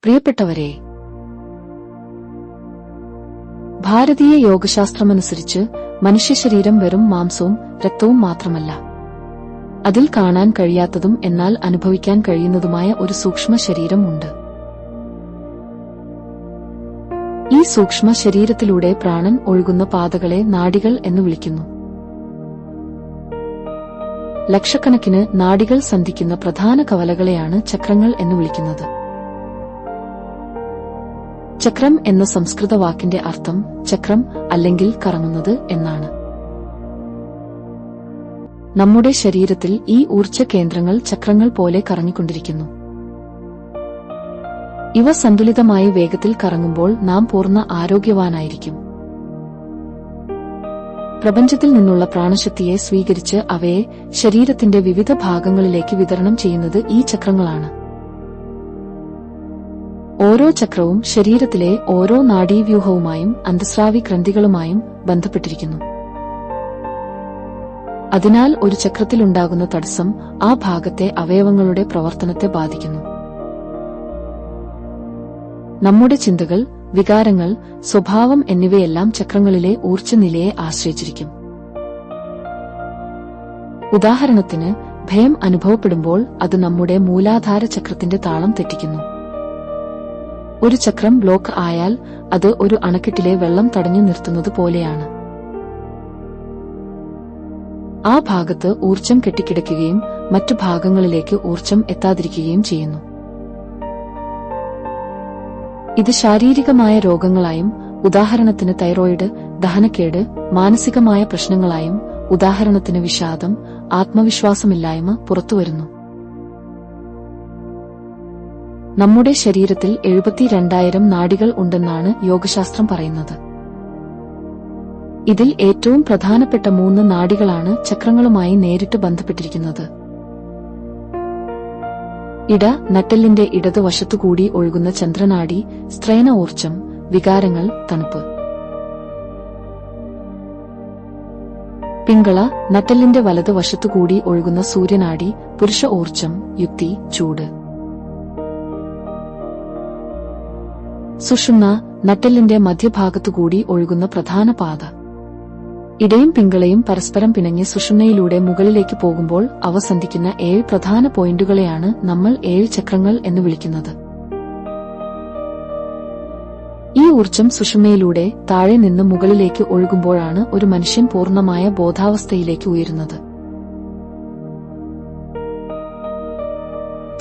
പ്രിയപ്പെട്ടവരെ, ഭാരതീയ യോഗശാസ്ത്രമനുസരിച്ച് മനുഷ്യശരീരം വെറും മാംസവും രക്തവും മാത്രമല്ല, അതിൽ കാണാൻ കഴിയാത്തതും എന്നാൽ അനുഭവിക്കാൻ കഴിയുന്നതുമായ ഒരു സൂക്ഷ്മ ശരീരം ഉണ്ട്. ഈ സൂക്ഷ്മ ശരീരത്തിലൂടെ പ്രാണൻ ഒഴുകുന്ന പാതകളെ നാഡികൾ എന്ന് വിളിക്കുന്നു. ലക്ഷക്കണക്കിന് നാഡികൾ സന്ധിക്കുന്ന പ്രധാന കവലകളെയാണ് ചക്രങ്ങൾ എന്ന് വിളിക്കുന്നത്. ചക്രം എന്ന സംസ്കൃത വാക്കിന്റെ അർത്ഥം ചക്രം അല്ലെങ്കിൽ കറങ്ങുന്നത് എന്നാണ്. നമ്മുടെ ശരീരത്തിൽ ഈ ഊർജ്ജ കേന്ദ്രങ്ങൾ ചക്രങ്ങൾ പോലെ കറങ്ങിക്കൊണ്ടിരിക്കുന്നു. ഇവ സന്തുലിതമായി വേഗത്തിൽ കറങ്ങുമ്പോൾ നാം പൂർണ്ണ ആരോഗ്യവാനായിരിക്കും. പ്രപഞ്ചത്തിൽ നിന്നുള്ള പ്രാണശക്തിയെ സ്വീകരിച്ച് അവയെ ശരീരത്തിന്റെ വിവിധ ഭാഗങ്ങളിലേക്ക് വിതരണം ചെയ്യുന്നത് ഈ ചക്രങ്ങളാണ്. ഓരോ ചക്രവും ശരീരത്തിലെ ഓരോ നാഡീവ്യൂഹവുമായും അന്തസ്രാവി ഗ്രന്ഥികളുമായും ബന്ധപ്പെട്ടിരിക്കുന്നു. അതിനാൽ ഒരു ചക്രത്തിലുണ്ടാകുന്ന തടസ്സം ആ ഭാഗത്തെ അവയവങ്ങളുടെ പ്രവർത്തനത്തെ ബാധിക്കുന്നു. നമ്മുടെ ചിന്തകൾ, വികാരങ്ങൾ, സ്വഭാവം എന്നിവയെല്ലാം ചക്രങ്ങളിലെ ഊർജ്ജനിലയെ ആശ്രയിച്ചിരിക്കും. ഉദാഹരണത്തിന്, ഭയം അനുഭവപ്പെടുമ്പോൾ അത് നമ്മുടെ മൂലാധാര ചക്രത്തിന്റെ താളം തെറ്റിക്കുന്നു. ഒരു ചക്രം ബ്ലോക്ക് ആയാൽ അത് ഒരു അണക്കെട്ടിലെ വെള്ളം തടഞ്ഞു നിർത്തുന്നത് പോലെയാണ്. ആ ഭാഗത്ത് ഊർജ്ജം കെട്ടിക്കിടക്കുകയും മറ്റു ഭാഗങ്ങളിലേക്ക് ഊർജ്ജം എത്താതിരിക്കുകയും ചെയ്യുന്നു. ഇത് ശാരീരികമായ രോഗങ്ങളായും, ഉദാഹരണത്തിന് തൈറോയിഡ്, ദഹനക്കേട്, മാനസികമായ പ്രശ്നങ്ങളായും, ഉദാഹരണത്തിന് വിഷാദം, ആത്മവിശ്വാസമില്ലായ്മ പുറത്തുവരുന്നു. നമ്മുടെ ശരീരത്തിൽ 72,000 നാഡികൾ ഉണ്ടെന്നാണ് യോഗശാസ്ത്രം പറയുന്നത്. ഇതിൽ ഏറ്റവും പ്രധാനപ്പെട്ട 3 നാഡികളാണ് ചക്രങ്ങളുമായി നേരിട്ട് ബന്ധപ്പെട്ടിരിക്കുന്നത്. ഇട നട്ടെല്ലിന്റെ ഇടതുവശത്തുകൂടി ഒഴുകുന്ന ചന്ദ്രനാഡി, സ്ത്രൈണ ഊർജ്ജം, വികാരങ്ങൾ, തണുപ്പ്. പിങ്കള നട്ടെല്ലിന്റെ വലതുവശത്തുകൂടി ഒഴുകുന്ന സൂര്യനാഡി, പുരുഷ ഊർജ്ജം, യുക്തി, ചൂട്. സുഷുമ്ന നട്ടെല്ലിന്റെ മധ്യഭാഗത്തുകൂടി ഒഴുകുന്ന പ്രധാന പാത. ഇടയും പിങ്കളയും പരസ്പരം പിണങ്ങി സുഷുമ്നയിലൂടെ മുകളിലേക്ക് പോകുമ്പോൾ അവ സന്ധിക്കുന്ന 7 പ്രധാന പോയിന്റുകളെയാണ് നമ്മൾ 7 ചക്രങ്ങൾ എന്ന് വിളിക്കുന്നത്. ഈ ഊർജ്ജം സുഷുമ്നയിലൂടെ താഴെ നിന്ന് മുകളിലേക്ക് ഒഴുകുമ്പോഴാണ് ഒരു മനുഷ്യൻ പൂർണ്ണമായ ബോധാവസ്ഥയിലേക്ക് ഉയരുന്നത്.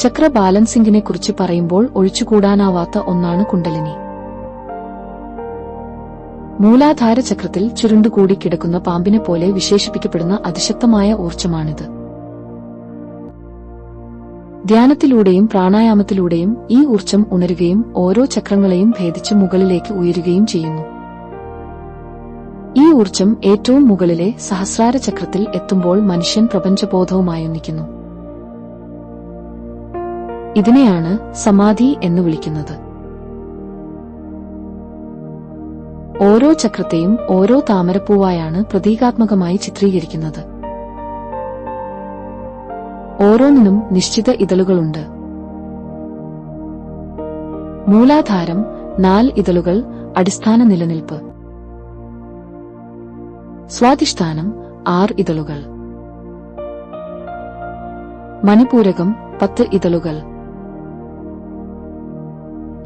ചക്ര ബാലൻസിംഗിനെക്കുറിച്ച് പറയുമ്പോൾ ഒഴിച്ചുകൂടാനാവാത്ത ഒന്നാണ് കുണ്ടലിനി. മൂലാധാര ചക്രത്തിൽ ചുരുണ്ടുകൂടി കിടക്കുന്ന പാമ്പിനെ പോലെ വിശേഷിപ്പിക്കപ്പെടുന്ന അതിശക്തമായ ഊർജ്ജമാണിത്. ധ്യാനത്തിലൂടെയും പ്രാണായാമത്തിലൂടെയും ഈ ഊർജ്ജം ഉണരുകയും ഓരോ ചക്രങ്ങളെയും ഭേദിച്ച് മുകളിലേക്ക് ഉയരുകയും ചെയ്യുന്നു. ഈ ഊർജ്ജം ഏറ്റവും മുകളിലെ സഹസ്രാര ചക്രത്തിൽ എത്തുമ്പോൾ മനുഷ്യൻ പ്രപഞ്ചബോധവുമായൊന്നിക്കുന്നു. ഇതിനെയാണ് സമാധി എന്ന് വിളിക്കുന്നത്. ഓരോ ചക്രത്തെയും ഓരോ താമരപ്പൂവായാണ് പ്രതീകാത്മകമായി ചിത്രീകരിക്കുന്നത്. ഓരോന്നിനും നിശ്ചിത ഇതളുകളുണ്ട്. മൂലാധാരം 4 ഇതളുകൾ, അടിസ്ഥാന നിലനിൽപ്പ്. സ്വാധിഷ്ഠാനം 6 ഇതളുകൾ. മണിപൂരകം 10 ഇതളുകൾ.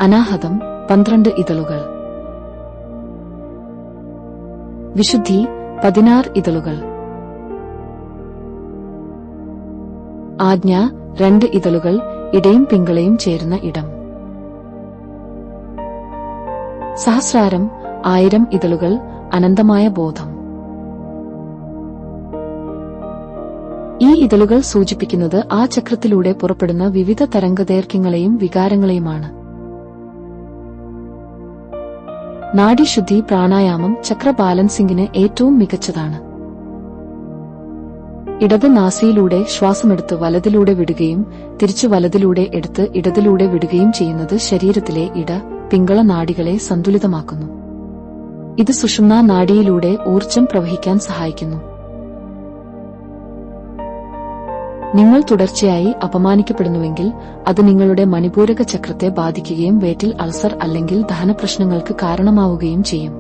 അനാഹതം 12 ഇതളുകൾ. വിശുദ്ധി 16 ഇതളുകൾ. ആജ്ഞ 2 ഇതളുകൾ, ഇടയും പിങ്കളയും ചേരുന്ന ഇടം. സഹസ്രാരം 1000 ഇതളുകൾ, അനന്തമായ ബോധം. ഈ ഇതളുകൾ സൂചിപ്പിക്കുന്നത് ആ ചക്രത്തിലൂടെ പുറപ്പെടുന്ന വിവിധ തരംഗദൈർഘ്യങ്ങളെയും വികാരങ്ങളെയുമാണ്. നാഡീശുദ്ധി പ്രാണായാമം ചക്ര ബാലൻസിംഗിന് ഏറ്റവും മികച്ചതാണ്. ഇടത് നാസിയിലൂടെ ശ്വാസമെടുത്ത് വലതിലൂടെ വിടുകയും തിരിച്ചു വലതിലൂടെ എടുത്ത് ഇടതിലൂടെ വിടുകയും ചെയ്യുന്നത് ശരീരത്തിലെ ഇട, പിങ്കള നാഡികളെ സന്തുലിതമാക്കുന്നു. ഇത് സുഷുമ്നാ നാഡിയിലൂടെ ഊർജ്ജം പ്രവഹിക്കാൻ സഹായിക്കുന്നു. നിങ്ങൾ തുടർച്ചയായി അപമാനിക്കപ്പെടുന്നുവെങ്കിൽ അത് നിങ്ങളുടെ മണിപൂരക ചക്രത്തെ ബാധിക്കുകയും വയറ്റിൽ അൾസർ അല്ലെങ്കിൽ ദഹനപ്രശ്നങ്ങൾക്ക് കാരണമാവുകയും ചെയ്യും.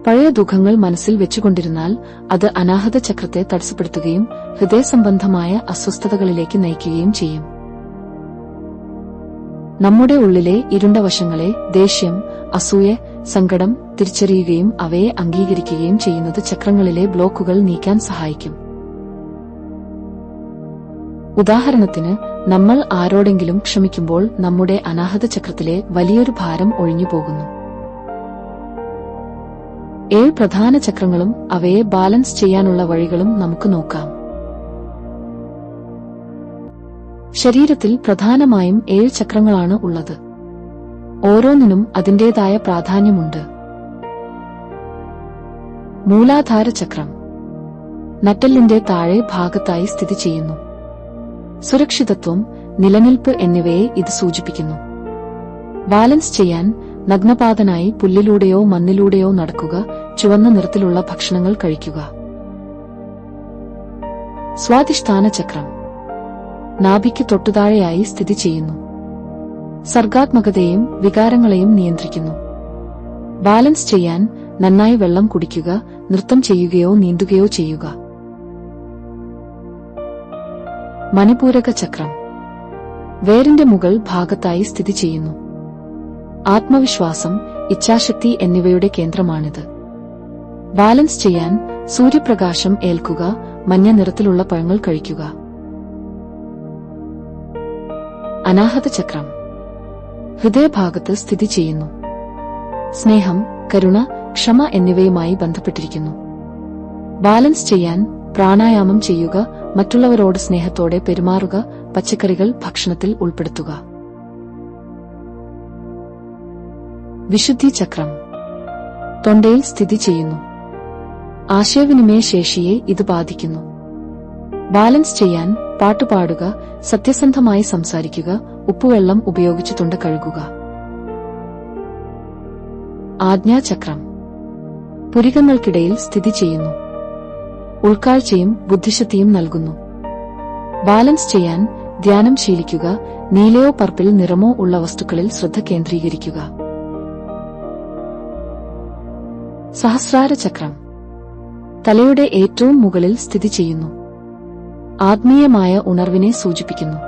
പഴയ ദുഃഖങ്ങൾ മനസ്സിൽ വെച്ചുകൊണ്ടിരുന്നാൽ അത് അനാഹത ചക്രത്തെ തടസ്സപ്പെടുത്തുകയും ഹൃദയസംബന്ധമായ അസ്വസ്ഥതകളിലേക്ക് നയിക്കുകയും ചെയ്യും. നമ്മുടെ ഉള്ളിലെ ഇരുണ്ട വശങ്ങളെ, ദേഷ്യം, അസൂയ, സങ്കടം തിരിച്ചറിയുകയും അവയെ അംഗീകരിക്കുകയും ചെയ്യുന്നത് ചക്രങ്ങളിലെ ബ്ലോക്കുകൾ നീക്കാൻ സഹായിക്കും. ഉദാഹരണത്തിന്, നമ്മൾ ആരോടെങ്കിലും ക്ഷമിക്കുമ്പോൾ നമ്മുടെ അനാഹത ചക്രത്തിലെ വലിയൊരു ഭാരം ഒഴിഞ്ഞുപോകുന്നു. 7 പ്രധാന ചക്രങ്ങളും അവയെ ബാലൻസ് ചെയ്യാനുള്ള വഴികളും നമുക്ക് നോക്കാം. ശരീരത്തിൽ പ്രധാനമായും 7 ചക്രങ്ങളാണ് ഉള്ളത്. ഓരോന്നിനും അതിന്റേതായ പ്രാധാന്യമുണ്ട്. മൂലാധാര ചക്രം നട്ടെല്ലിന്റെ താഴെ ഭാഗത്തായി സ്ഥിതി ചെയ്യുന്നു. സുരക്ഷിതത്വം, നിലനിൽപ്പ് എന്നിവയെ ഇത് സൂചിപ്പിക്കുന്നു. ബാലൻസ് ചെയ്യാൻ നഗ്നപാതനായി പുല്ലിലൂടെയോ മണ്ണിലൂടെയോ നടക്കുക, ചുവന്ന നിറത്തിലുള്ള ഭക്ഷണങ്ങൾ കഴിക്കുക. സ്വാധിഷ്ഠാന ചക്രം നാഭിക്ക് തൊട്ടുതാഴെയായി സ്ഥിതി ചെയ്യുന്നു. സർഗാത്മകതയെയും വികാരങ്ങളെയും നിയന്ത്രിക്കുന്നു. ബാലൻസ് ചെയ്യാൻ നന്നായി വെള്ളം കുടിക്കുക, നൃത്തം ചെയ്യുകയോ നീന്തുകയോ ചെയ്യുക. മണിപൂരക ചക്രം വേരിന്റെ മുകൾ ഭാഗത്തായി സ്ഥിതി ചെയ്യുന്നു. ആത്മവിശ്വാസം, ഇച്ഛാശക്തി എന്നിവയുടെ കേന്ദ്രമാണിത്. ബാലൻസ് ചെയ്യാൻ സൂര്യപ്രകാശം ഏൽക്കുക, മഞ്ഞ നിറത്തിലുള്ള പഴങ്ങൾ കഴിക്കുക. അനാഹത ചക്രം ഹൃദയഭാഗത്ത് സ്ഥിതി ചെയ്യുന്നു. സ്നേഹം, കരുണ, ക്ഷമ എന്നിവയുമായി ബന്ധപ്പെട്ടിരിക്കുന്നു. ബാലൻസ് ചെയ്യാൻ പ്രാണായാമം ചെയ്യുക, മറ്റുള്ളവരോട് സ്നേഹത്തോടെ പെരുമാറുക, പച്ചക്കറികൾ ഭക്ഷണത്തിൽ ഉൾപ്പെടുത്തുക. വിശുദ്ധി ചക്രം തൊണ്ടയിൽ സ്ഥിതി ചെയ്യുന്നു. ആശയവിനിമയ ശേഷിയെ ഇത് ബാധിക്കുന്നു. ബാലൻസ് ചെയ്യാൻ പാട്ടുപാടുക, സത്യസന്ധമായി സംസാരിക്കുക, ഉപ്പുവെള്ളം ഉപയോഗിച്ച് തൊണ്ട കഴുകുക. ആജ്ഞാചക്രം പുരികങ്ങൾക്കിടയിൽ സ്ഥിതി ചെയ്യുന്നു. ഉൾക്കാഴ്ചയും ബുദ്ധിശക്തിയും നൽകുന്നു. ബാലൻസ് ചെയ്യാൻ ധ്യാനം ശീലിക്കുക, നീലയോ പർപ്പിൾ നിറമോ ഉള്ള വസ്തുക്കളിൽ ശ്രദ്ധ കേന്ദ്രീകരിക്കുക. സഹസ്രാര ചക്രം തലയുടെ ഏറ്റവും മുകളിൽ സ്ഥിതി ചെയ്യുന്നു. ആത്മീയമായ ഉണർവിനെ സൂചിപ്പിക്കുന്നു.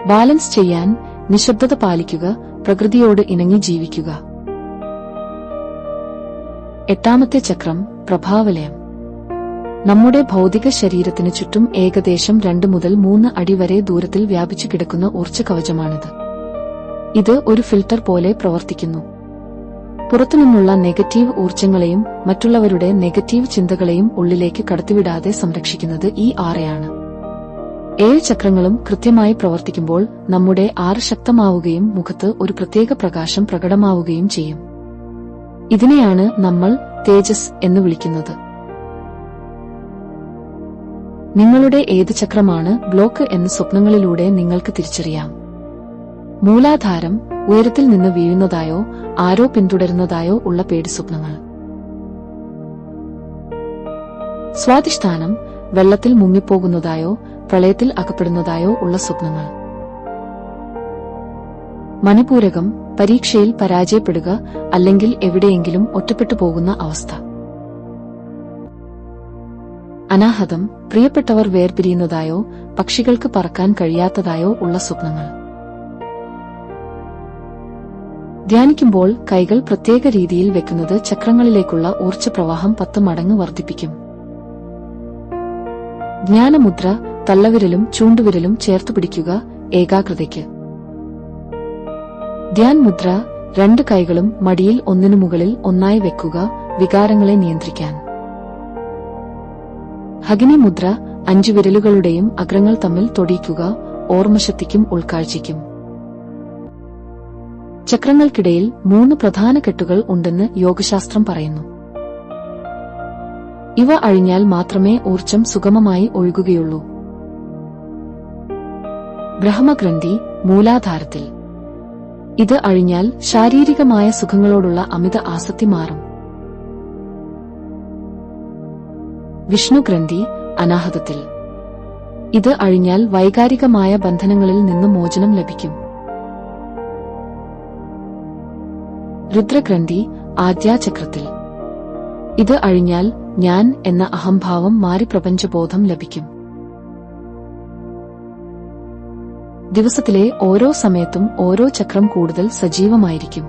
ബാലൻസ് ചെയ്യാൻ നിശബ്ദത പാലിക്കുക, പ്രകൃതിയോട് ഇണങ്ങി ജീവിക്കുക. എട്ടാമത്തെ ചക്രം പ്രഭാവലയം നമ്മുടെ ഭൗതിക ശരീരത്തിനു ചുറ്റും ഏകദേശം 2 മുതൽ 3 അടി വരെ ദൂരത്തിൽ വ്യാപിച്ചു കിടക്കുന്ന ഊർജ്ജ കവചമാണിത്. ഇത് ഒരു ഫിൽട്ടർ പോലെ പ്രവർത്തിക്കുന്നു. പുറത്തുനിന്നുള്ള നെഗറ്റീവ് ഊർജ്ജങ്ങളെയും മറ്റുള്ളവരുടെ നെഗറ്റീവ് ചിന്തകളെയും ഉള്ളിലേക്ക് കടത്തിവിടാതെ സംരക്ഷിക്കുന്നത് ഈ ആറയാണ്. 7 ചക്രങ്ങളും കൃത്യമായി പ്രവർത്തിക്കുമ്പോൾ നമ്മുടെ 6 ശക്തമാവുകയും മുഖത്ത് ഒരു പ്രത്യേക പ്രകാശം പ്രകടമാവുകയും ചെയ്യും. ഇതിനെയാണ് നമ്മൾ തേജസ് എന്ന് വിളിക്കുന്നത്. നിങ്ങളുടെ ഏത് ചക്രമാണ് ബ്ലോക്ക് എന്ന് സ്വപ്നങ്ങളിലൂടെ നിങ്ങൾക്ക് തിരിച്ചറിയാം. മൂലാധാരം ഉയരത്തിൽ നിന്ന് വീഴുന്നതായോ ആരോ പിന്തുടരുന്നതായോ ഉള്ള പേടി സ്വപ്നങ്ങൾ. സ്വാധിഷ്ഠാനം വെള്ളത്തിൽ മുങ്ങിപ്പോകുന്നതായോ പ്രളയത്തിൽ അകപ്പെടുന്നതായോ ഉള്ള സ്വപ്നങ്ങൾ. മണിപൂരകം പരീക്ഷയിൽ പരാജയപ്പെടുക അല്ലെങ്കിൽ എവിടെയെങ്കിലും ഒറ്റപ്പെട്ടു പോകുന്ന അവസ്ഥ. അനാഹതം പ്രിയപ്പെട്ടവർ വേർപിരിയുന്നതായോ പക്ഷികൾക്ക് പറക്കാൻ കഴിയാത്തതായോ ഉള്ള സ്വപ്നങ്ങൾ. ധ്യാനിക്കുമ്പോൾ കൈകൾ പ്രത്യേക രീതിയിൽ വെക്കുന്നത് ചക്രങ്ങളിലേക്കുള്ള ഊർജ്ജപ്രവാഹം 10 മടങ്ങ് വർദ്ധിപ്പിക്കും. ജ്ഞാനമുദ്ര തള്ളവിരലും ചൂണ്ടുവിരലും ചേർത്തുപിടിക്കുക, ഏകാഗ്രതയ്ക്ക്. ധ്യാൻ മുദ്ര 2 കൈകളും മടിയിൽ ഒന്നിനു മുകളിൽ ഒന്നായി വെക്കുക, വികാരങ്ങളെ നിയന്ത്രിക്കാൻ. ഹഗിനി മുദ്ര 5 വിരലുകളുടെയും അഗ്രങ്ങൾ തമ്മിൽ തൊടിയിക്കുക, ഓർമ്മശക്തിക്കും ഉൾക്കാഴ്ചയ്ക്കും. ചക്രങ്ങൾക്കിടയിൽ 3 പ്രധാന കെട്ടുകൾ ഉണ്ടെന്ന് യോഗശാസ്ത്രം പറയുന്നു. ഇവ അഴിഞ്ഞാൽ മാത്രമേ ഊർജ്ജം സുഗമമായി ഒഴുകുകയുള്ളൂ. ബ്രഹ്മഗ്രന്ഥി മൂലാധാരത്തിൽ. ഇത് അഴിഞ്ഞാൽ ശാരീരികമായ സുഖങ്ങളോടുള്ള അമിത ആസക്തി മാറും. വിഷ്ണുഗ്രന്ഥി അനാഹതത്തിൽ. ഇത് അഴിഞ്ഞാൽ വൈകാരികമായ ബന്ധനങ്ങളിൽ നിന്ന് മോചനം ലഭിക്കും. രുദ്രഗ്രന്ഥി ആദ്യാചക്രത്തിൽ. ഇത് അഴിഞ്ഞാൽ ഞാൻ എന്ന അഹംഭാവം മാറി പ്രപഞ്ചബോധം ലഭിക്കും. ദിവസത്തിലെ ഓരോ സമയത്തും ഓരോ ചക്രം കൂടുതൽ സജീവമായിരിക്കും.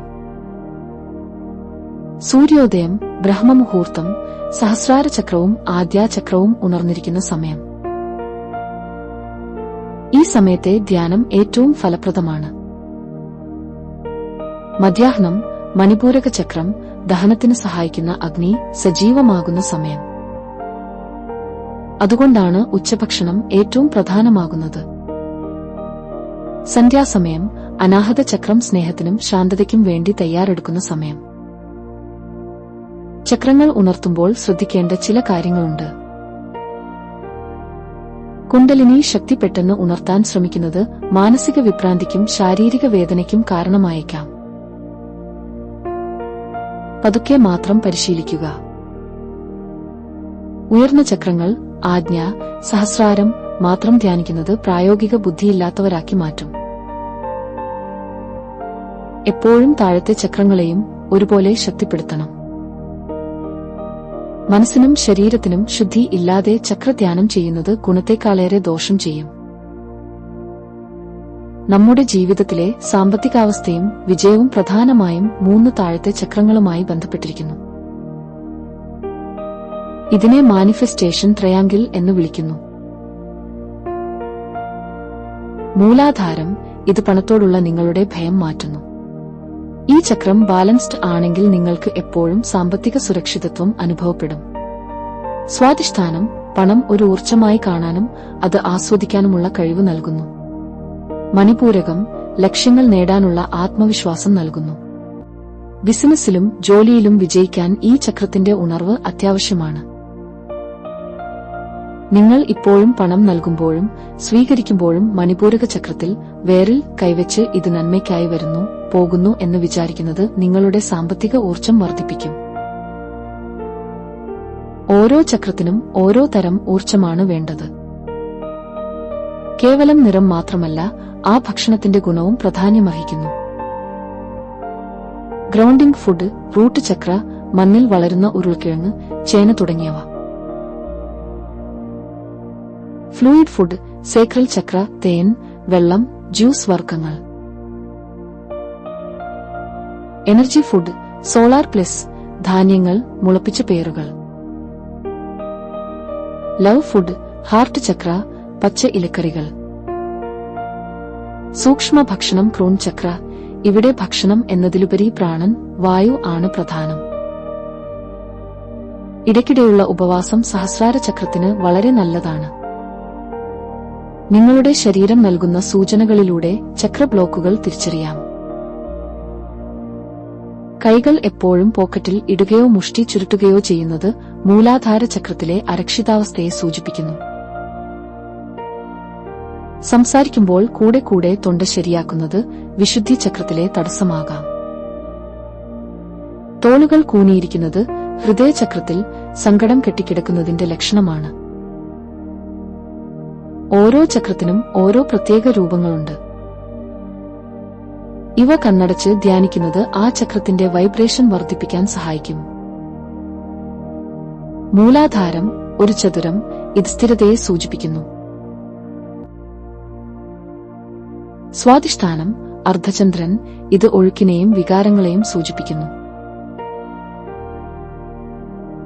സൂര്യോദയം, ബ്രഹ്മമുഹൂർത്തം, സഹസ്രാര ചക്രവും ആദ്യാചക്രവും ഉണർന്നിരിക്കുന്ന സമയം. ഈ സമയത്തെ ധ്യാനം ഏറ്റവും ഫലപ്രദമാണ്. മധ്യാഹ്നം, മണിപൂരക ചക്രം, ദഹനത്തിന് സഹായിക്കുന്ന അഗ്നി സജീവമാകുന്ന സമയം. അതുകൊണ്ടാണ് ഉച്ചഭക്ഷണം ഏറ്റവും പ്രധാനമാകുന്നത്. സന്ധ്യാസമയം, അനാഹത ചക്രം സ്നേഹത്തിനും ശാന്തതയ്ക്കും വേണ്ടി തയ്യാറെടുക്കുന്ന സമയം. ചക്രങ്ങൾ ഉണർത്തുമ്പോൾ ശ്രദ്ധിക്കേണ്ട ചില കാര്യങ്ങളുണ്ട്. കുണ്ടലിനി ശക്തി പെട്ടെന്ന് ഉണർത്താൻ ശ്രമിക്കുന്നത് മാനസിക വിഭ്രാന്തിക്കും ശാരീരിക വേദനയ്ക്കും കാരണമായേക്കാം. പതുക്കെ മാത്രം പരിശീലിക്കുക. ഉയർന്ന ചക്രങ്ങൾ, ആജ്ഞ, സഹസ്രാരം മാത്രം ധ്യാനിക്കുന്നത് പ്രായോഗിക ബുദ്ധിയില്ലാത്തവരാക്കി മാറ്റും. എപ്പോഴും താഴത്തെ ചക്രങ്ങളെയും ഒരുപോലെ ശക്തിപ്പെടുത്തണം. മനസ്സിനും ശരീരത്തിനും ശുദ്ധി ഇല്ലാതെ ചക്രധ്യാനം ചെയ്യുന്നത് ഗുണത്തെക്കാളേറെ ദോഷം ചെയ്യും. നമ്മുടെ ജീവിതത്തിലെ സാമ്പത്തികാവസ്ഥയും വിജയവും പ്രധാനമായും 3 താഴത്തെ ചക്രങ്ങളുമായി ബന്ധപ്പെട്ടിരിക്കുന്നു. ഇതിനെ മാനിഫെസ്റ്റേഷൻ ട്രയാങ്കിൾ എന്ന് വിളിക്കുന്നു. മൂലാധാരം, ഇത് പണത്തോടുള്ള നിങ്ങളുടെ ഭയം മാറ്റുന്നു. ഈ ചക്രം ബാലൻസ്ഡ് ആണെങ്കിൽ നിങ്ങൾക്ക് എപ്പോഴും സാമ്പത്തിക സുരക്ഷിതത്വം അനുഭവപ്പെടും. സ്വാധിഷ്ഠാനം, പണം ഒരു ഊർജ്ജമായി കാണാനും അത് ആസ്വദിക്കാനുമുള്ള കഴിവ് നൽകുന്നു. മണിപൂരകം, ലക്ഷ്യങ്ങൾ നേടാനുള്ള ആത്മവിശ്വാസം നൽകുന്നു. ബിസിനസ്സിലും ജോലിയിലും വിജയിക്കാൻ ഈ ചക്രത്തിന്റെ ഉണർവ് അത്യാവശ്യമാണ്. നിങ്ങൾ ഇപ്പോഴും പണം നൽകുമ്പോഴും സ്വീകരിക്കുമ്പോഴും മണിപൂരക ചക്രത്തിൽ വേരിൽ കൈവച്ച് ഇത് നന്മയ്ക്കായി വരുന്നു പോകുന്നു എന്ന് വിചാരിക്കുന്നത് നിങ്ങളുടെ സാമ്പത്തിക ഊർജ്ജം വർദ്ധിപ്പിക്കും. ഓരോ ചക്രത്തിനും ഓരോ തരം ഊർജ്ജമാണ് വേണ്ടത്. കേവലം നിറം മാത്രമല്ല, ആ ഭക്ഷണത്തിന്റെ ഗുണവും പ്രാധാന്യമർഹിക്കുന്നു. ഗ്രൗണ്ടിംഗ് ഫുഡ്, റൂട്ട് ചക്ര, മണ്ണിൽ വളരുന്ന ഉരുൾക്കിഴങ്ങ്, ചേന തുടങ്ങിയവ. ഫ്ലൂയിഡ് ഫുഡ്, സേക്രൽ ചക്ര, തേൻ, വെള്ളം, ജ്യൂസ് വർഗ്ഗങ്ങൾ. എനർജി ഫുഡ്, സോളാർ പ്ലസ്, ധാന്യങ്ങൾ, മുളപ്പിച്ച പേറുകൾ. ലവ് ഫുഡ്, ഹാർട്ട് ചക്ര, പച്ച ഇലക്കറികൾ. സൂക്ഷ്മ ഭക്ഷണം, ക്രോൺ ചക്ര, ഇവിടെ ഭക്ഷണം എന്നതിലുപരി പ്രാണൻ, വായു ആണ് പ്രധാനം. ഇടയ്ക്കിടെയുള്ള ഉപവാസം സഹസ്രാര ചക്രത്തിന് വളരെ നല്ലതാണ്. നിങ്ങളുടെ ശരീരം നൽകുന്ന സൂചനകളിലൂടെ ചക്ര ബ്ലോക്കുകൾ തിരിച്ചറിയാം. കൈകൾ എപ്പോഴും പോക്കറ്റിൽ ഇടുകയോ മുഷ്ടി ചുരുട്ടുകയോ ചെയ്യുന്നത് മൂലാധാര ചക്രത്തിലെ അരക്ഷിതാവസ്ഥയെ സൂചിപ്പിക്കുന്നു. സംസാരിക്കുമ്പോൾ കൂടെ കൂടെ തൊണ്ട ശരിയാക്കുന്നത് വിശുദ്ധി ചക്രത്തിലെ തടസ്സമാകാം. തോളുകൾ കൂനിയിരിക്കുന്നത് ഹൃദയചക്രത്തിൽ സങ്കടം കെട്ടിക്കിടക്കുന്നതിന്റെ ലക്ഷണമാണ്. ഓരോ ചക്രത്തിനും ഓരോ പ്രത്യേക രൂപങ്ങളുണ്ട്. ഇവ കണ്ണടച്ച് ധ്യാനിക്കുന്നത് ആ ചക്രത്തിന്റെ വൈബ്രേഷൻ വർദ്ധിപ്പിക്കാൻ സഹായിക്കും. മൂലാധാരം ഒരു ചതുരം, ഇത് സ്ഥിരതയെ സൂചിപ്പിക്കുന്നു. സ്വാധിഷ്ഠാനം അർദ്ധചന്ദ്രൻ, ഇത് ഒഴുക്കിനെയും വികാരങ്ങളെയും സൂചിപ്പിക്കുന്നു.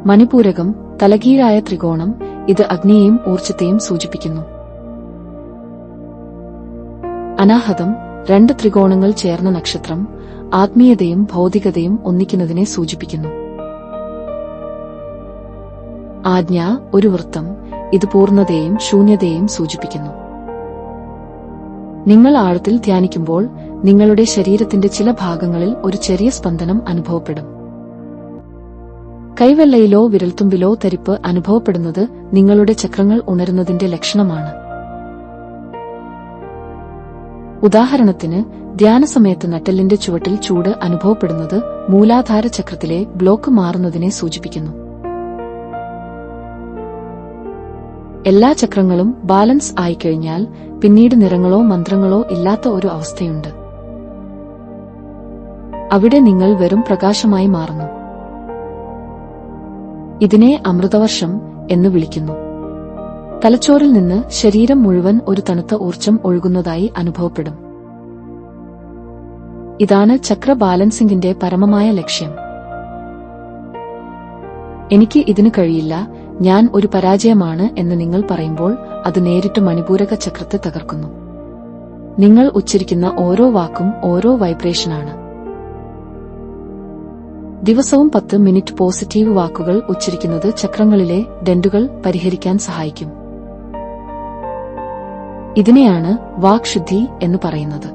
മണിപൂരകം തലകീഴായ ത്രികോണം, ഇത് അഗ്നിയെയും ഊർജ്ജത്തെയും സൂചിപ്പിക്കുന്നു. അനാഹതം 2 ത്രികോണങ്ങൾ ചേർന്ന നക്ഷത്രം, ആത്മീയതയും ഭൗതികതയും ഒന്നിക്കുന്നതിനെ സൂചിപ്പിക്കുന്നു. ആജ്ഞ ഒരു വൃത്തം, ഇത് പൂർണ്ണതയെയും ശൂന്യതയെയും സൂചിപ്പിക്കുന്നു. നിങ്ങൾ ആഴത്തിൽ ധ്യാനിക്കുമ്പോൾ നിങ്ങളുടെ ശരീരത്തിന്റെ ചില ഭാഗങ്ങളിൽ ഒരു ചെറിയ സ്പന്ദനം അനുഭവപ്പെടും. കൈവെള്ളയിലോ വിരൽത്തുമ്പിലോ തരിപ്പ് അനുഭവപ്പെടുന്നത് നിങ്ങളുടെ ചക്രങ്ങൾ ഉണരുന്നതിന്റെ ലക്ഷണമാണ്. ഉദാഹരണത്തിന്, ധ്യാനസമയത്ത് നട്ടെല്ലിന്റെ ചുവട്ടിൽ ചൂട് അനുഭവപ്പെടുന്നത് മൂലാധാര ചക്രത്തിലെ ബ്ലോക്ക് മാറുന്നതിനെ സൂചിപ്പിക്കുന്നു. എല്ലാ ചക്രങ്ങളും ബാലൻസ് ആയിക്കഴിഞ്ഞാൽ പിന്നീട് നിറങ്ങളോ മന്ത്രങ്ങളോ ഇല്ലാത്ത ഒരു അവസ്ഥയുണ്ട്. അവിടെ നിങ്ങൾ വെറും പ്രകാശമായി മാറുന്നു. ഇതിനെ അമൃതവർഷം എന്ന് വിളിക്കുന്നു. തലച്ചോറിൽ നിന്ന് ശരീരം മുഴുവൻ ഒരു തണുത്ത ഊർജ്ജം ഒഴുകുന്നതായി അനുഭവപ്പെടും. ഇതാണ് ചക്ര ബാലൻസിംഗിന്റെ പരമമായ ലക്ഷ്യം. എനിക്ക് ഇതിന് കഴിയില്ല, ഞാൻ ഒരു പരാജയമാണ് എന്ന് നിങ്ങൾ പറയുമ്പോൾ അത് നേരിട്ട് മണിപൂരക ചക്രത്തെ തകർക്കുന്നു. നിങ്ങൾ ഉച്ചരിക്കുന്ന ഓരോ വാക്കും ഓരോ വൈബ്രേഷനാണ്. ദിവസവും 10 മിനിറ്റ് പോസിറ്റീവ് വാക്കുകൾ ഉച്ചരിക്കുന്നത് ചക്രങ്ങളിലെ ഡെന്റുകൾ പരിഹരിക്കാൻ സഹായിക്കും. ഇതിനെയാണ് വാക്ശുദ്ധി എന്ന് പറയുന്നത്.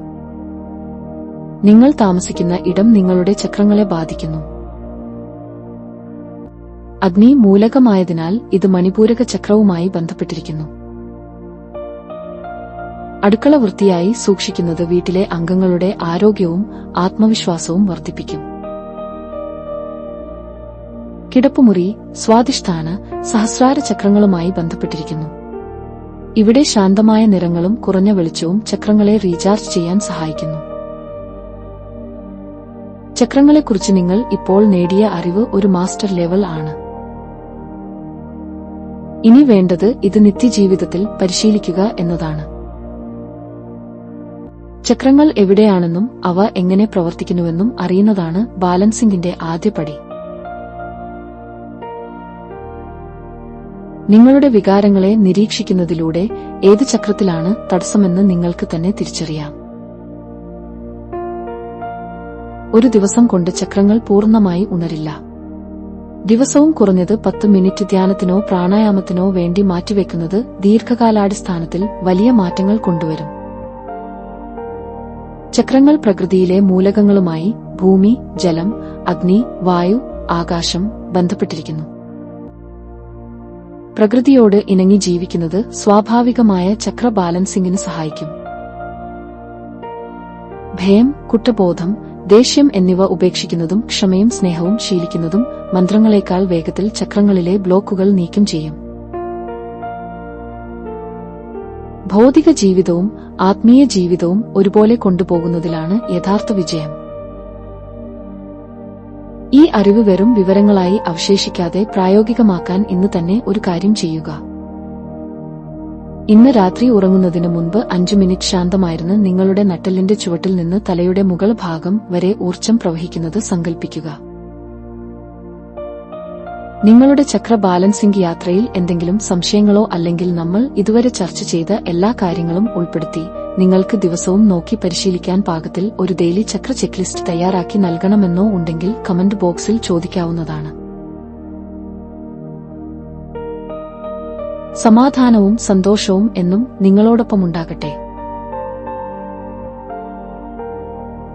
നിങ്ങൾ താമസിക്കുന്ന ഇടം നിങ്ങളുടെ ചക്രങ്ങളെ ബാധിക്കുന്നു. അഗ്നി മൂലകമായതിനാൽ ഇത് മണിപൂരക ചക്രവുമായി ബന്ധപ്പെട്ടിരിക്കുന്നു. അടുക്കള വൃത്തിയായി സൂക്ഷിക്കുന്നത് വീട്ടിലെ അംഗങ്ങളുടെ ആരോഗ്യവും ആത്മവിശ്വാസവും വർദ്ധിപ്പിക്കും. കിടപ്പുമുറി സ്വാധിഷ്ഠാന സഹസ്രാര ചക്രങ്ങളുമായി ബന്ധപ്പെട്ടിരിക്കുന്നു. ഇവിടെ ശാന്തമായ നിറങ്ങളും കുറഞ്ഞ വെളിച്ചവും ചക്രങ്ങളെ റീചാർജ് ചെയ്യാൻ സഹായിക്കുന്നു. ചക്രങ്ങളെക്കുറിച്ച് നിങ്ങൾ ഇപ്പോൾ നേടിയ അറിവ് ഒരു മാസ്റ്റർ ലെവൽ ആണ്. ഇനി വേണ്ടത് ഇത് നിത്യജീവിതത്തിൽ പരിശീലിക്കുക എന്നതാണ്. ചക്രങ്ങൾ എവിടെയാണെന്നും അവ എങ്ങനെ പ്രവർത്തിക്കുന്നുവെന്നും അറിയുന്നതാണ് ബാലൻസിംഗിന്റെ ആദ്യപടി. നിങ്ങളുടെ വികാരങ്ങളെ നിരീക്ഷിക്കുന്നതിലൂടെ ഏത് ചക്രത്തിലാണ് തടസ്സമെന്ന് നിങ്ങൾക്ക് തന്നെ തിരിച്ചറിയാം. ഒരു ദിവസം കൊണ്ട് ചക്രങ്ങൾ പൂർണ്ണമായി ഉണരില്ല. ദിവസവും കുറഞ്ഞത് 10 മിനിറ്റ് ധ്യാനത്തിനോ പ്രാണായാമത്തിനോ വേണ്ടി മാറ്റിവെക്കുന്നത് ദീർഘകാലാടിസ്ഥാനത്തിൽ വലിയ മാറ്റങ്ങൾ കൊണ്ടുവരും. ചക്രങ്ങൾ പ്രകൃതിയിലെ മൂലകങ്ങളുമായി ഭൂമി, ജലം, അഗ്നി, വായു, ആകാശം ബന്ധപ്പെട്ടിരിക്കുന്നു. പ്രകൃതിയോട് ഇണങ്ങി ജീവിക്കുന്നത് സ്വാഭാവികമായ ചക്ര ബാലൻസിംഗിന് സഹായിക്കും. ഭയം, കുറ്റബോധം, ദേഷ്യം എന്നിവ ഉപേക്ഷിക്കുന്നതും ക്ഷമയും സ്നേഹവും ശീലിക്കുന്നതും മന്ത്രങ്ങളെക്കാൾ വേഗത്തിൽ ചക്രങ്ങളിലെ ബ്ലോക്കുകൾ നീക്കം ചെയ്യും. ഭൗതിക ജീവിതവും ആത്മീയ ജീവിതവും ഒരുപോലെ കൊണ്ടുപോകുന്നതിലാണ് യഥാർത്ഥ വിജയം. ഈ അറിവ് വെറും വിവരങ്ങളായി അവശേഷിക്കാതെ പ്രായോഗികമാക്കാൻ ഇന്ന് തന്നെ ഒരു കാര്യം ചെയ്യുക. ഇന്ന് രാത്രി ഉറങ്ങുന്നതിന് മുൻപ് 5 മിനിറ്റ് ശാന്തമായിരുന്ന് നിങ്ങളുടെ നട്ടെല്ലിന്റെ ചുവട്ടിൽ നിന്ന് തലയുടെ മുകൾ ഭാഗം വരെ ഊർജ്ജം പ്രവഹിക്കുന്നത് സങ്കൽപ്പിക്കുക. നിങ്ങളുടെ ചക്ര ബാലൻസിംഗ് യാത്രയിൽ എന്തെങ്കിലും സംശയങ്ങളോ അല്ലെങ്കിൽ നമ്മൾ ഇതുവരെ ചർച്ച ചെയ്ത എല്ലാ കാര്യങ്ങളും ഉൾപ്പെടുത്തി നിങ്ങൾക്ക് ദിവസവും നോക്കി പരിശീലിക്കാൻ പാകത്തിൽ ഒരു ഡെയിലി ചക്ര ചെക്ക്ലിസ്റ്റ് തയ്യാറാക്കി നൽകണമെന്നോ ഉണ്ടെങ്കിൽ കമന്റ് ബോക്സിൽ ചോദിക്കാവുന്നതാണ്. സമാധാനവും സന്തോഷവും എന്നും നിങ്ങളോടൊപ്പമുണ്ടാകട്ടെ.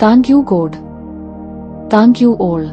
Thank you God. Thank you all.